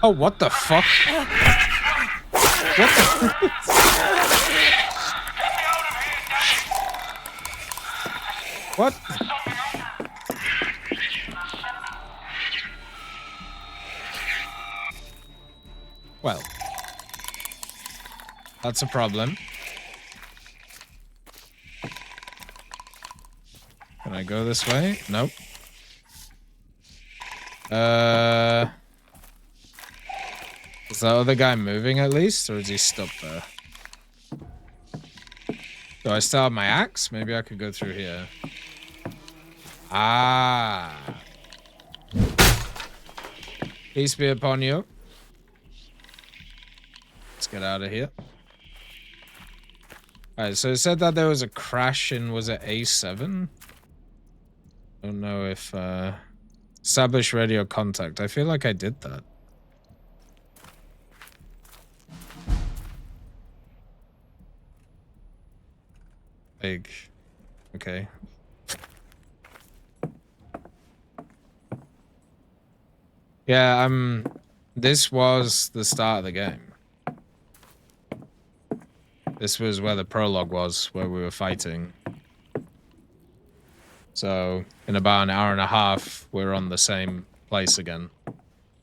Oh, what the fuck? What the? What? Well, that's a problem. Can I go this way? Nope. Is that other guy moving at least, or is he stuck there? Do I still have my axe? Maybe I could go through here. Ah. Peace be upon you. Let's get out of here. Alright, so it said that there was a crash in, was it A7? I don't know if, establish radio contact. I feel like I did that. Like, okay. Yeah, this was the start of the game. This was where the prologue was, where we were fighting. So, in about an hour and a half, we're on the same place again.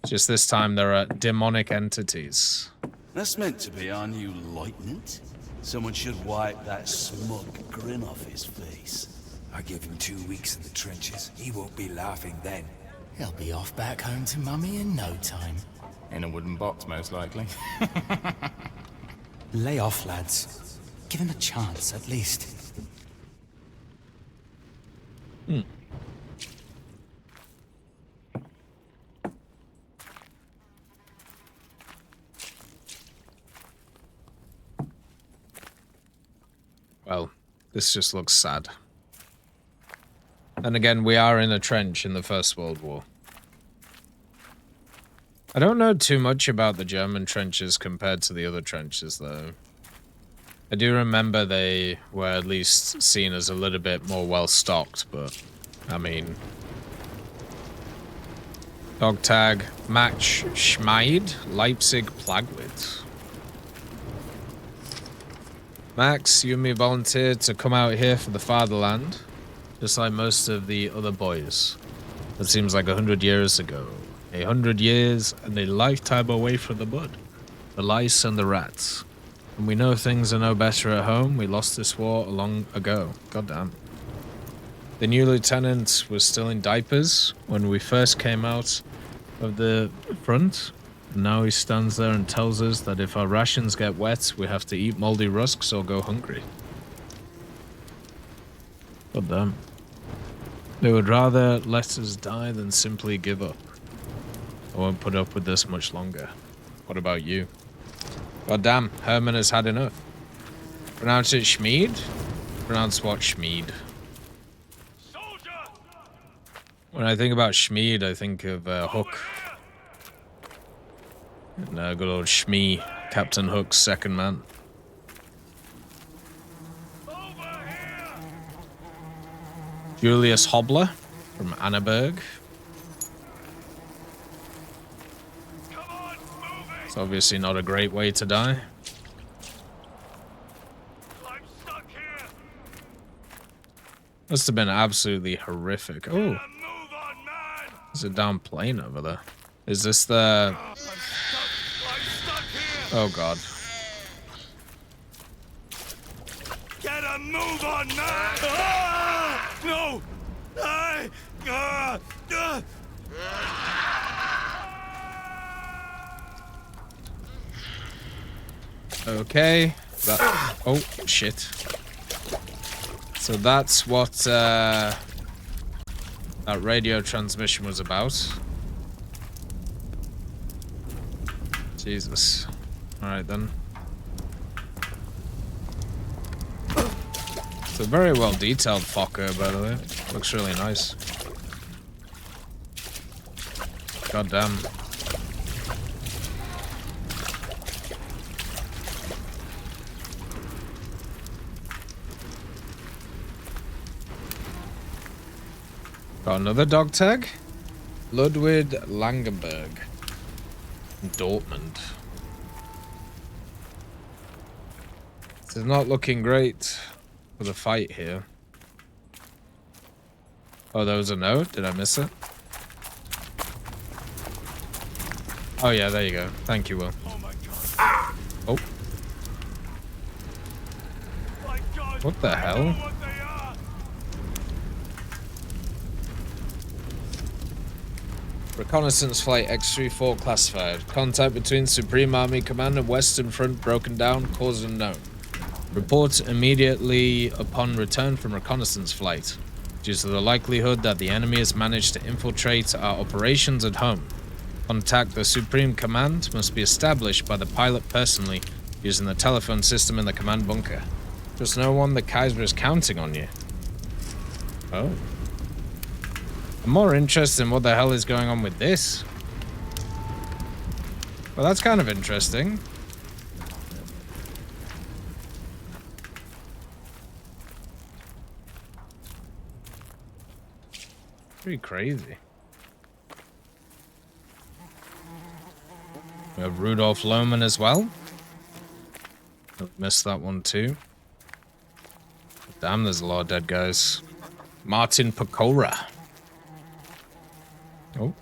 Just this time, there are demonic entities. That's meant to be our new lieutenant. Someone should wipe that smug grin off his face. I give him 2 weeks in the trenches. He won't be laughing then. He'll be off back home to Mummy in no time. In a wooden box, most likely. Lay off, lads. Give him a chance, at least. Well, this just looks sad. And again, we are in a trench in the First World War. I don't know too much about the German trenches compared to the other trenches, though. I do remember they were at least seen as a little bit more well-stocked, but, I mean... Dog tag, match, Schmidt, Leipzig, Plagwit. Max, you and me volunteered to come out here for the fatherland, just like most of the other boys. It seems like 100 years ago. 100 years and a lifetime away from the mud, the lice and the rats. And we know things are no better at home. We lost this war long ago. Goddamn. The new lieutenant was still in diapers when we first came out of the front. And now he stands there and tells us that if our rations get wet, we have to eat moldy rusks or go hungry. Goddamn. They would rather let us die than simply give up. I won't put up with this much longer. What about you? God damn, Herman has had enough. Pronounce it Schmied? Pronounce what, Schmied? When I think about Schmied, I think of Hook. And good old Shmee, Captain Hook's second man. Julius Hobler from Annaberg. It's obviously not a great way to die. I'm stuck here. Must have been absolutely horrific. Oh, Move on, man. there's a down plane over there. Is this the... I'm stuck here. Oh god. Get a move on, man. Ah! No. Okay. That... Oh, shit. So that's what that radio transmission was about. Jesus. Alright then. It's a very well detailed Fokker, by the way. Looks really nice. God damn. Got another dog tag. Ludwig Langenberg. Dortmund. This is not looking great for the fight here. Oh, there was a note? Did I miss it? Oh yeah, there you go. Thank you, Will. Oh my god. Oh. My god. What the I hell? know what they are. Reconnaissance Flight X-34 classified. Contact between Supreme Army Command and Western Front broken down. Cause unknown. Report immediately upon return from reconnaissance flight. Due to the likelihood that the enemy has managed to infiltrate our operations at home. Contact the Supreme Command must be established by the pilot personally using the telephone system in the command bunker. There's no one, the Kaiser is counting on you. Oh. I'm more interested in what the hell is going on with this. Well, that's kind of interesting. Pretty crazy. We have Rudolph Lohmann as well. Missed that one too. Damn, there's a lot of dead guys. Martin Pecora. Oh,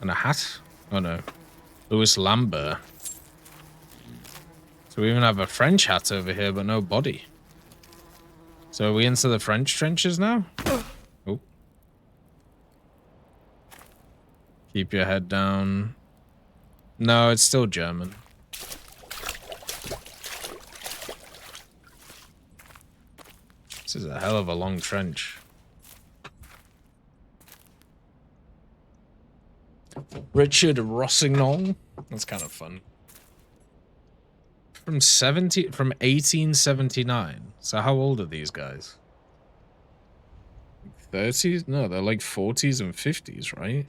and a hat? Oh no. Louis Lambert. So we even have a French hat over here, but no body. So are we into the French trenches now? Oh. Keep your head down. No, it's still German. This is a hell of a long trench. Richard Rossignol. That's kind of fun. From 1879. So how old are these guys? 30s? No, they're like 40s and 50s, right?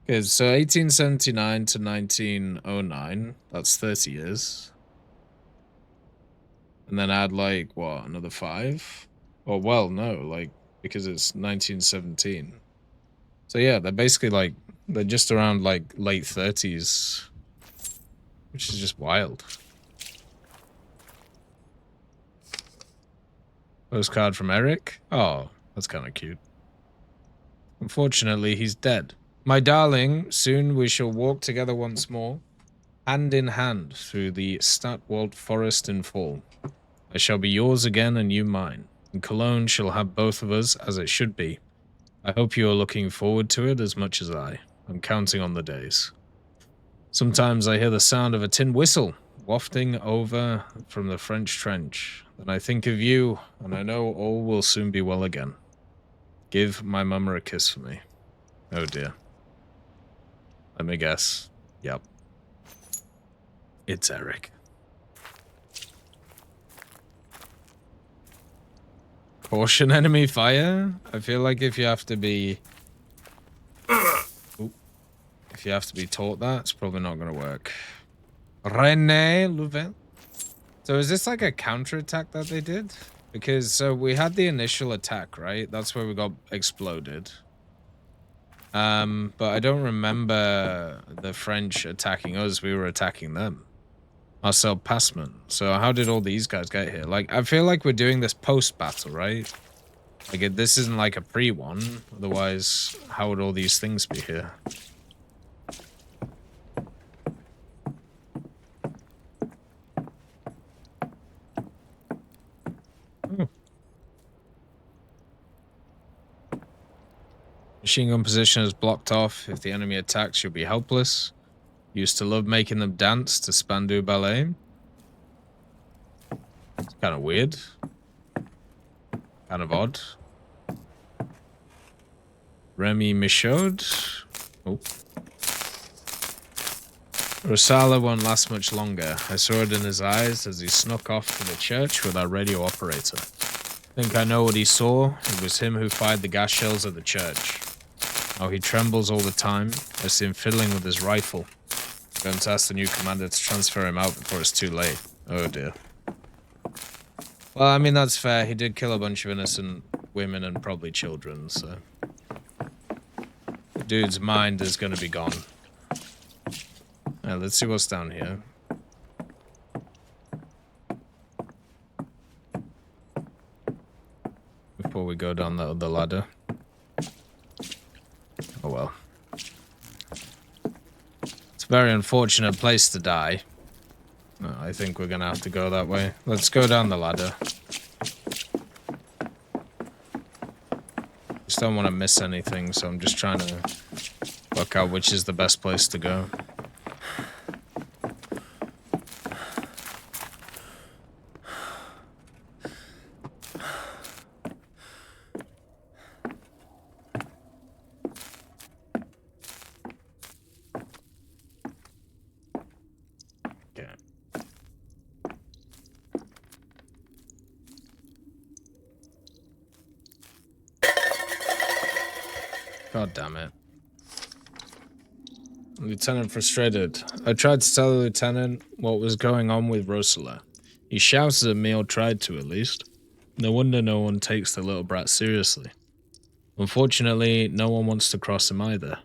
Okay, so 1879 to 1909. That's 30 years. And then add like, what, another 5? Or, well, no, like, because it's 1917. So yeah, they're basically like, they're just around like late 30s. Which is just wild. Postcard from Eric? Oh, that's kind of cute. Unfortunately, he's dead. My darling, soon we shall walk together once more, hand in hand through the Stadtwald forest in fall. I shall be yours again and you mine, and Cologne shall have both of us as it should be. I hope you are looking forward to it as much as I. I'm counting on the days. Sometimes I hear the sound of a tin whistle wafting over from the French trench. Then I think of you, and I know all will soon be well again. Give my mama a kiss for me. Oh dear. Let me guess. Yep. It's Eric. Caution enemy fire? I feel like if you have to be... If you have to be taught that, it's probably not going to work. René Louvel. So is this like a counterattack that they did? Because, so we had the initial attack, right? That's where we got exploded. But I don't remember the French attacking us. We were attacking them. Marcel Passman. So how did all these guys get here? Like, I feel like we're doing this post-battle, right? Like, this isn't like a pre-one. Otherwise, how would all these things be here? Oh. Machine gun position is blocked off. If the enemy attacks, you'll be helpless. Used to love making them dance to Spandau Ballet. It's kind of weird. Kind of odd. Remy Michaud. Oh. Rosala won't last much longer. I saw it in his eyes as he snuck off to the church with our radio operator. Think I know what he saw. It was him who fired the gas shells at the church. Oh, he trembles all the time. I see him fiddling with his rifle. I'm going to ask the new commander to transfer him out before it's too late. Oh dear. Well, I mean, that's fair. He did kill a bunch of innocent women and probably children, so... The dude's mind is going to be gone. Alright, let's see what's down here. Before we go down the other ladder. Oh well. It's a very unfortunate place to die. I think we're gonna have to go that way. Let's go down the ladder. Just don't want to miss anything, so I'm just trying to work out which is the best place to go. God damn it. Lieutenant frustrated. I tried to tell the lieutenant what was going on with Rosala. He shouted at me, or tried to at least. No wonder no one takes the little brat seriously. Unfortunately, no one wants to cross him either.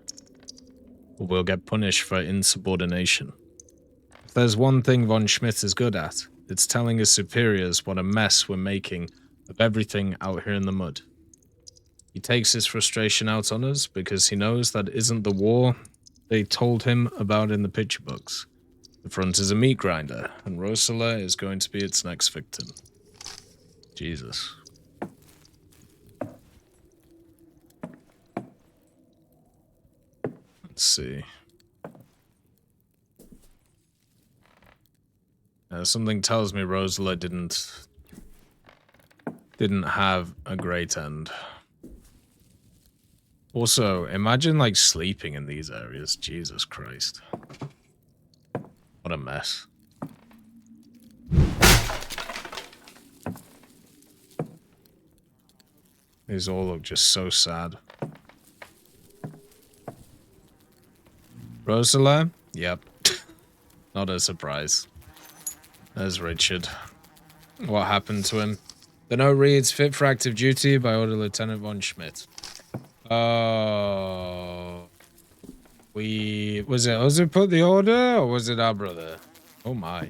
Or we'll get punished for insubordination. If there's one thing von Schmidt is good at, it's telling his superiors what a mess we're making of everything out here in the mud. He takes his frustration out on us because he knows that isn't the war they told him about in the picture books. The front is a meat grinder, and Rosala is going to be its next victim. Jesus. Let's see. Something tells me Rosala didn't have a great end. Also, imagine like sleeping in these areas. Jesus Christ. What a mess. These all look just so sad. Rosala? Yep. Not a surprise. There's Richard. What happened to him? The note reads, fit for active duty by order Lieutenant von Schmidt. Oh. Was it us who put the order, or was it our brother? Oh my.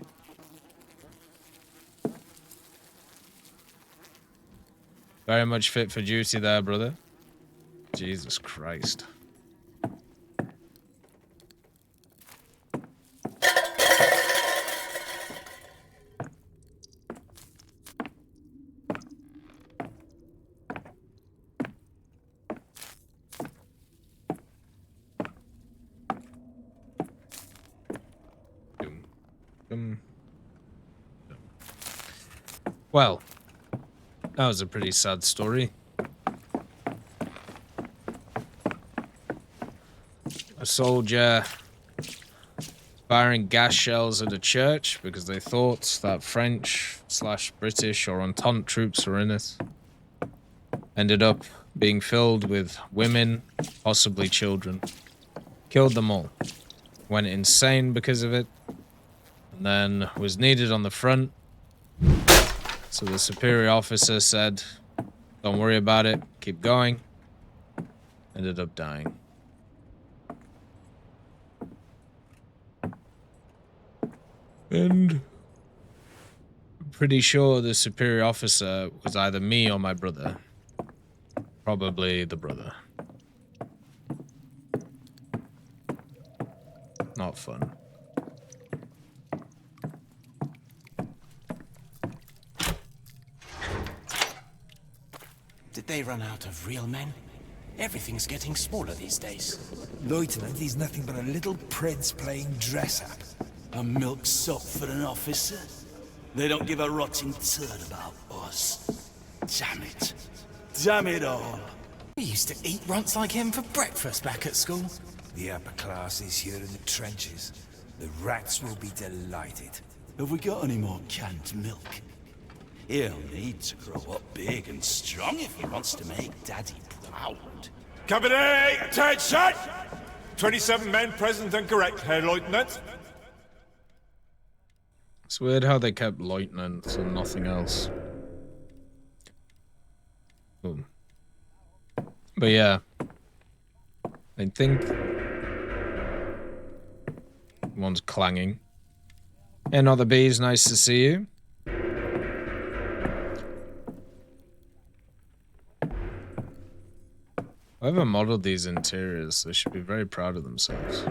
Very much fit for duty there, brother. Jesus Christ. Well, that was a pretty sad story. A soldier firing gas shells at a church because they thought that French/British or Entente troops were in it. Ended up being filled with women, possibly children. Killed them all. Went insane because of it. And then was needed on the front. So the superior officer said, don't worry about it, keep going. Ended up dying. And I'm pretty sure the superior officer was either me or my brother. Probably the brother. Not fun. Did they run out of real men? Everything's getting smaller these days. Lieutenant, he's nothing but a little prince playing dress-up. A milksop for an officer? They don't give a rotting turd about us. Damn it. Damn it all. We used to eat runts like him for breakfast back at school. The upper classes here in the trenches. The rats will be delighted. Have we got any more canned milk? He'll need to grow up big and strong if he wants to make Daddy proud. Company, attention! 27 men present and correct, Herr Lieutenant. It's weird how they kept lieutenants and nothing else. Boom. But yeah. I think One's clanging. Hey, not the bees. Nice to see you. Whoever modeled these interiors, they should be very proud of themselves.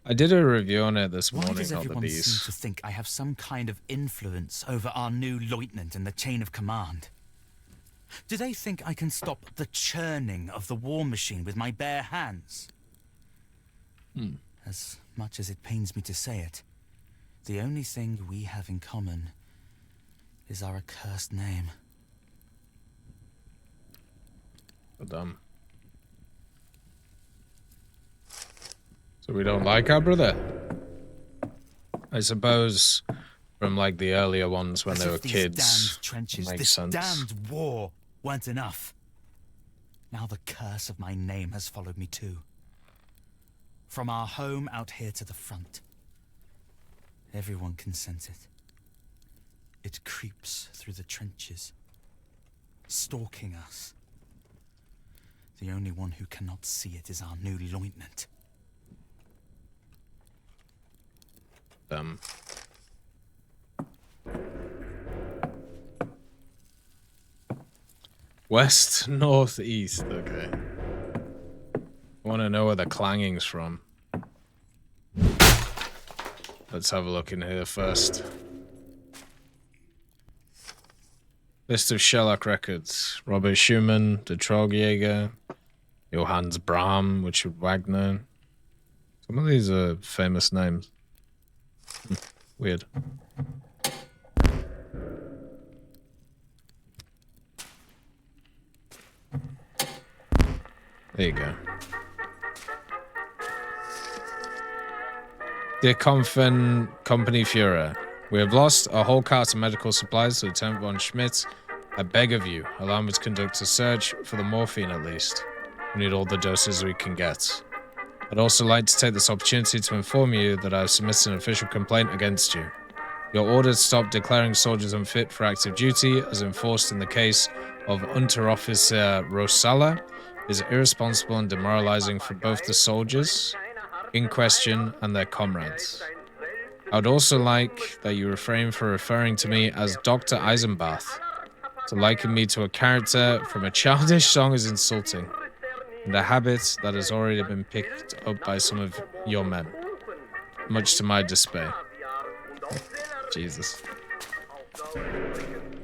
I did a review on it this morning. Why does not the everyone bees. seem to think I have some kind of influence over our new lieutenant in the chain of command? Do they think I can stop the churning of the war machine with my bare hands? As much as it pains me to say it, the only thing we have in common is our accursed name. Dumb. So we don't like our brother? I suppose from like the earlier ones when As they were if these kids. damned trenches, Makes this sense. damned war weren't enough. Now the curse of my name has followed me too. From our home out here to the front. Everyone can sense it. It creeps through the trenches, stalking us. The only one who cannot see it is our new lieutenant. West, north, east. Okay. I want to know where the clanging's from. Let's have a look in here first. List of Sherlock records. Robert Schumann, De Trogjäger, Johannes Brahm, Richard Wagner. Some of these are famous names. Weird. There you go. Dear Company Führer, we have lost a whole cart of medical supplies to Lieutenant von Schmidt. I beg of you, allow me to conduct a search for the morphine at least. We need all the doses we can get. I'd also like to take this opportunity to inform you that I have submitted an official complaint against you. Your order to stop declaring soldiers unfit for active duty, as enforced in the case of Unteroffizier Rosala, is irresponsible and demoralizing for both the soldiers in question and their comrades. I would also like that you refrain from referring to me as Dr. Eisenbach. To liken me to a character from a childish song is insulting, and a habit that has already been picked up by some of your men, much to my despair. Jesus.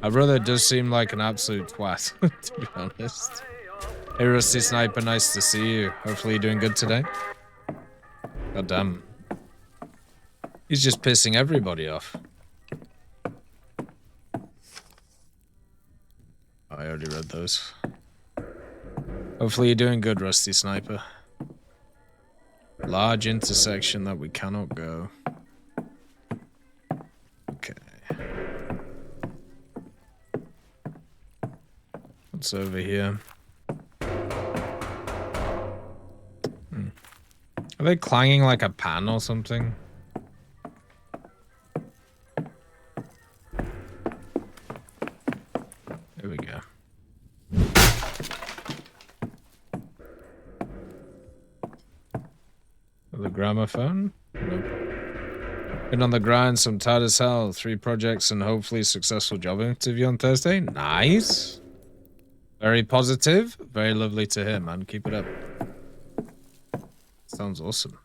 My brother does seem like an absolute twat, to be honest. Hey, Rusty Sniper, nice to see you. Hopefully you're doing good today. God damn. He's just pissing everybody off. I already read those. Hopefully you're doing good, Rusty Sniper. Large intersection that we cannot go. Okay. What's over here? Are they clanging like a pan or something? There we go. The gramophone? Nope. Been on the grind, some tired as hell. 3 projects and hopefully successful job interview on Thursday. Nice. Very positive. Very lovely to hear, man. Keep it up. Sounds awesome.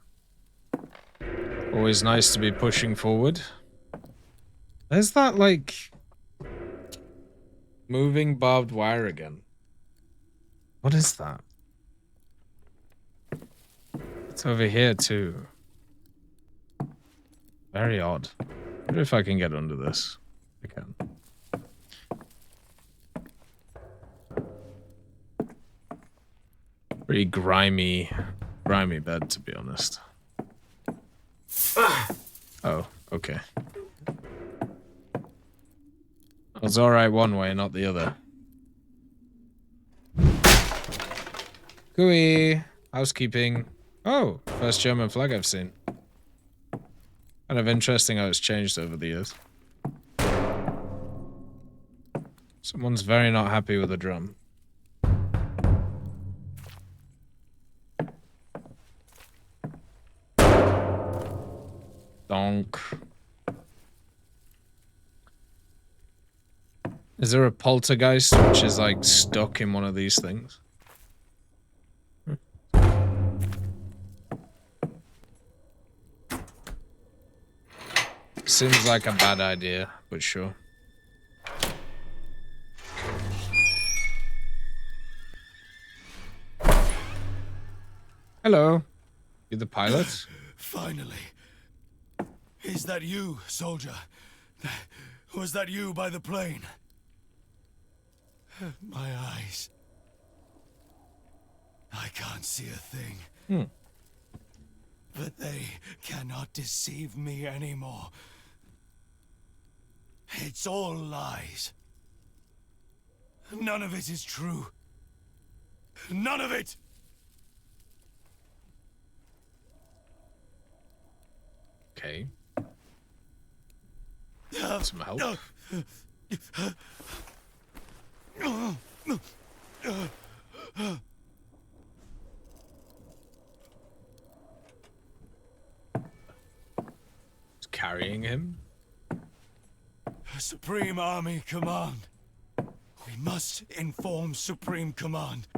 Always nice to be pushing forward. There's that, like, moving barbed wire again. What is that? It's over here, too. Very odd. I wonder if I can get under this. I can. Pretty grimy bed, to be honest. Oh, okay. It's alright one way, not the other. Gooey! Housekeeping. Oh, first German flag I've seen. Kind of interesting how it's changed over the years. Someone's very not happy with the drum. Donk. Is there a poltergeist which is like stuck in one of these things? Seems like a bad idea, but sure. Hello. You the pilot? Finally. Is that you, soldier? Was that you by the plane? My eyes. I can't see a thing. But they cannot deceive me anymore. It's all lies. None of it is true. None of it! Okay. Some help. It's carrying him. Supreme Army Command. We must inform Supreme Command.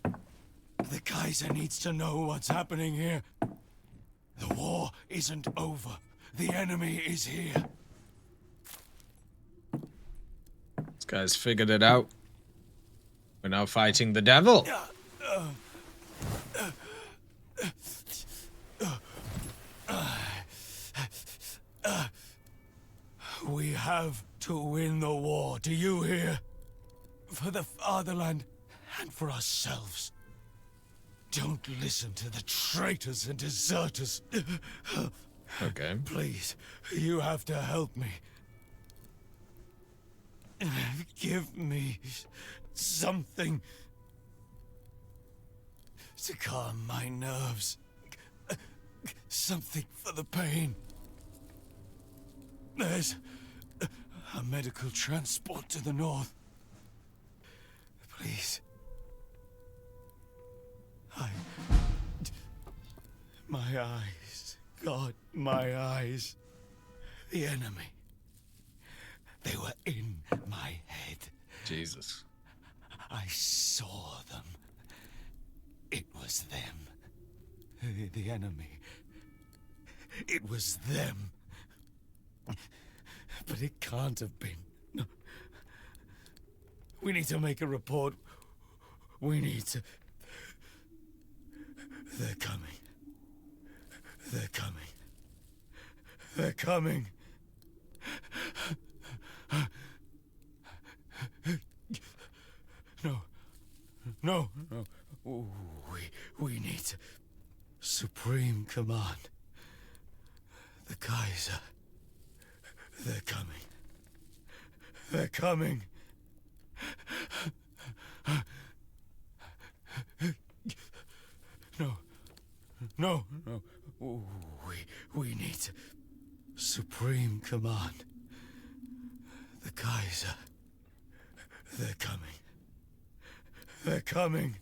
The Kaiser needs to know what's happening here. The war isn't over. The enemy is here. This guy's figured it out. We're now fighting the devil. We have to win the war. Do you hear? For the fatherland and for ourselves. Don't listen to the traitors and deserters. Okay. Please, you have to help me. Give me something to calm my nerves. Something for the pain. There's a medical transport to the north. Please. My eyes. God, my eyes. The enemy. They were in my head. Jesus. I saw them. It was them. The enemy. It was them. But it can't have been. No. We need to make a report. We need to... They're coming. They're coming. They're coming. No. No, no. We need to... Supreme Command. The Kaiser. They're coming. They're coming. No. No, no. We need to... Supreme Command. The Kaiser. They're coming. They're coming.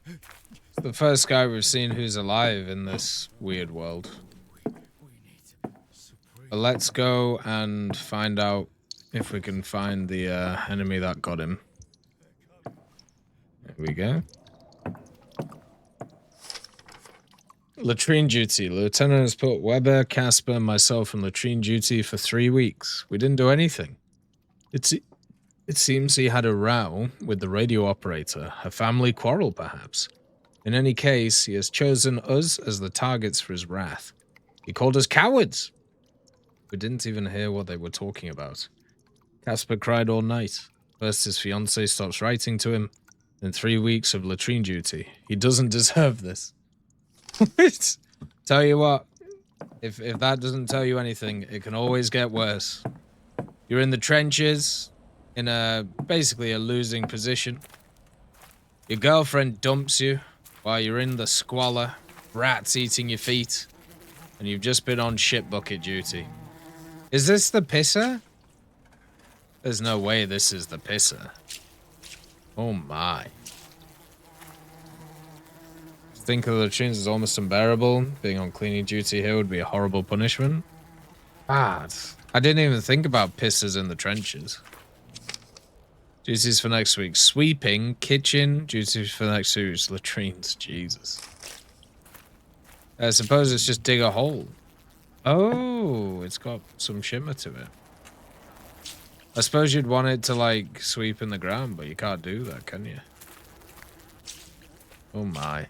It's the first guy we've seen who's alive in this weird world. But let's go and find out if we can find the enemy that got him. There we go. Latrine duty. Lieutenant has put Weber, Casper, myself on latrine duty for 3 weeks. We didn't do anything. It seems he had a row with the radio operator. A family quarrel, perhaps. In any case, he has chosen us as the targets for his wrath. He called us cowards. We didn't even hear what they were talking about. Casper cried all night. First his fiancée stops writing to him, then 3 weeks of latrine duty. He doesn't deserve this. Tell you what, if that doesn't tell you anything, it can always get worse. You're in the trenches, in basically a losing position. Your girlfriend dumps you while you're in the squalor, rats eating your feet, and you've just been on shit bucket duty. Is this the pisser? There's no way this is the pisser. Oh my. think of the latrines as almost unbearable. Being on cleaning duty here would be a horrible punishment. Bad. I didn't even think about pisses in the trenches. Duties for next week. Sweeping, kitchen. Duties for next week. Latrines. Jesus. I suppose it's just dig a hole. Oh, it's got some shimmer to it. I suppose you'd want it to, like, sweep in the ground, but you can't do that, can you? Oh my.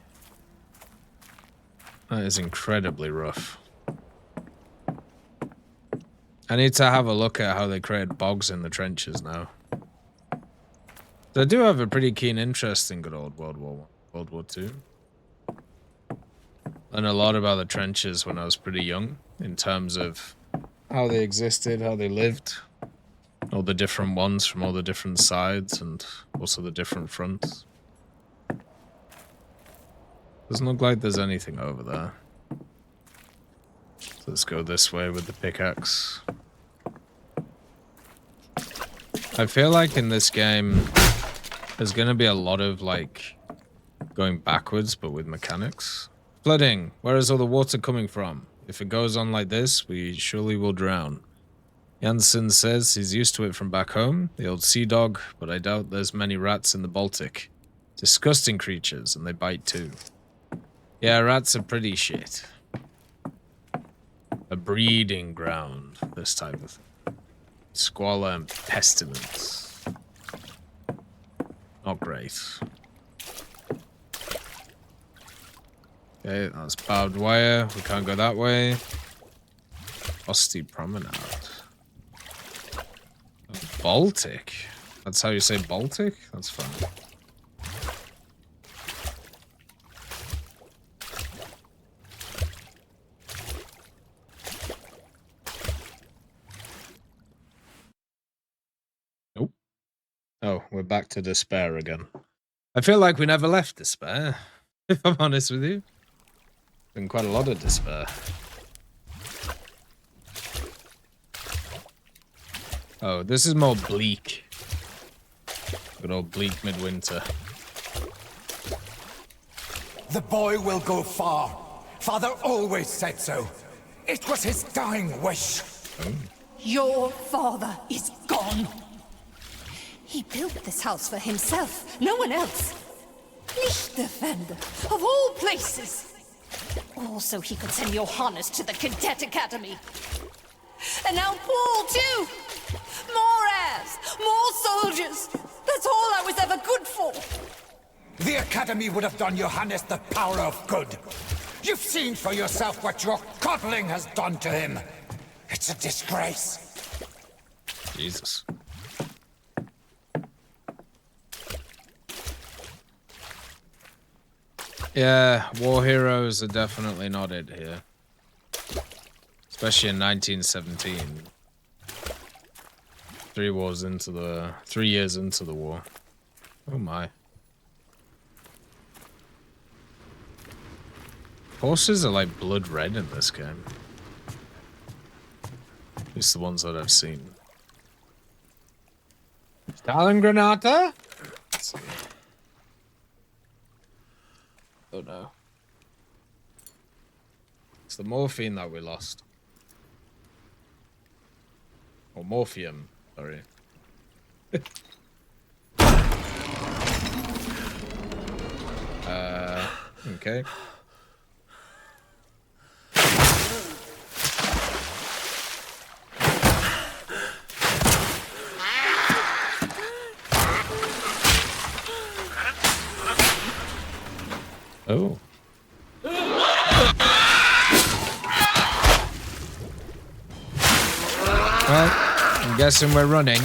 That is incredibly rough. I need to have a look at how they created bogs in the trenches now. I do have a pretty keen interest in good old World War II. Learned a lot about the trenches when I was pretty young, in terms of how they existed, how they lived, all the different ones from all the different sides, and also the different fronts. Doesn't look like there's anything over there. So let's go this way with the pickaxe. I feel like in this game, there's going to be a lot of, like, going backwards, but with mechanics. Flooding. Where is all the water coming from? If it goes on like this, we surely will drown. Janssen says he's used to it from back home, the old sea dog, but I doubt there's many rats in the Baltic. Disgusting creatures, and they bite too. Yeah, rats are pretty shit. A breeding ground, this type of thing. Squalor and pestilence. Not great. Okay, that's barbed wire. We can't go that way. Osty Promenade. Baltic? That's how you say Baltic? That's fine. Nope. Oh, we're back to despair again. I feel like we never left despair, if I'm honest with you. Been quite a lot of despair. Oh, this is more bleak. Good old bleak midwinter. The boy will go far. Father always said so. It was his dying wish. Oh. Your father is gone. He built this house for himself, no one else. Lichtdefender, of all places. Also, he could send Johannes to the Cadet Academy. And now Paul, too. More heirs, more soldiers. That's all I was ever good for. The Academy would have done Johannes the power of good. You've seen for yourself what your coddling has done to him. It's a disgrace. Jesus. Yeah, war heroes are definitely not it here. Especially in 1917. 3 years into the war. Oh my. Horses are like blood red in this game. At least the ones that I've seen. Stalingranata? Let's see. Oh no. It's the morphine that we lost. Or morphium, sorry. Okay. Oh. Well, I'm guessing we're running.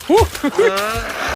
Woo!